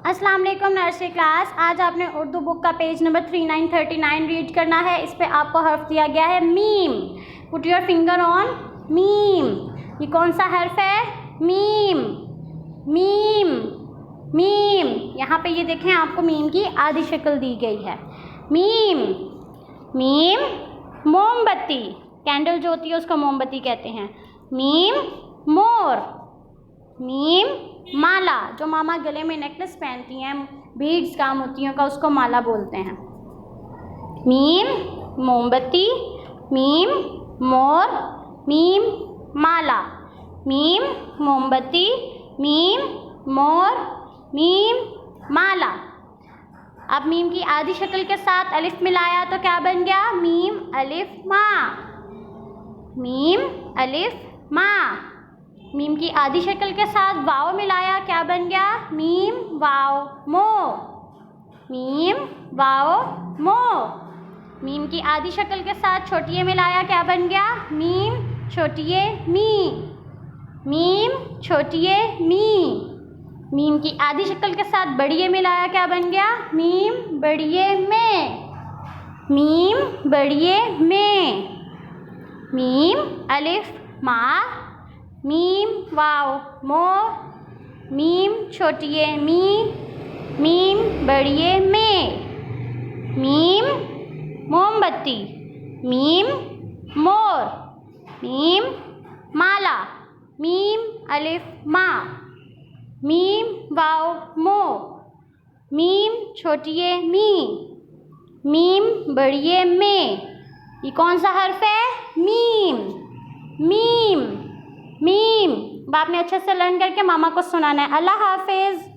अस्सलाम वालेकुम nursery class. आज आपने उर्दू बुक का पेज नंबर 3939 रीड करना है। इस पे आपको हर्फ दिया गया है meme. Put your finger on meme. ये कौन सा हर्फ है? मीम। Meme meme. यहाँ पे ये देखें, आपको मीम की आधी शक्ल दी गई है। मीम। मीम मोमबत्ती, कैंडल जो होती है उसको मोमबत्ती कहते हैं। मीम मोर। मीम माला, जो मामा गले में नेकलेस पहनती हैं, बीड्स का, मोतियों का, उसको माला बोलते हैं। मीम मोमबत्ती, मीम मोर, मीम माला। मीम मोमबत्ती, मीम मोर, मीम माला। अब मीम की आधी शक्ल के साथ अलिफ मिलाया तो क्या बन गया? मीम अलिफ माँ। मीम अलिफ माँ। मीम की आधी शक्ल के साथ वाव मिलाया, क्या बन गया? मीम वाव मो। मीम वाव मो। मीम की आधी शक्ल के साथ छोटी ए मिलाया, क्या बन गया? मीम छोटी ए मी। मीम छोटी ए मी। मीम की आधी शक्ल के साथ बड़ी ए मिलाया, क्या बन गया? मीम बड़ी ए में। मीम बड़ी ए में। मीम अलिफ माँ, मीम वाव मो, मीम छोटी ए मी, मीम बड़ी ए में। मीम मोमबत्ती, मीम मोर, मीम माला, मीम अलिफ माँ, मीम वाव मो, मीम छोटी ए मी, मीम बड़ी ए में। ये कौन सा हर्फ है? मीम। Meme meme. अब आपने अच्छे से लर्न करके मामा को सुनाना है। अल्लाह हाफिज़।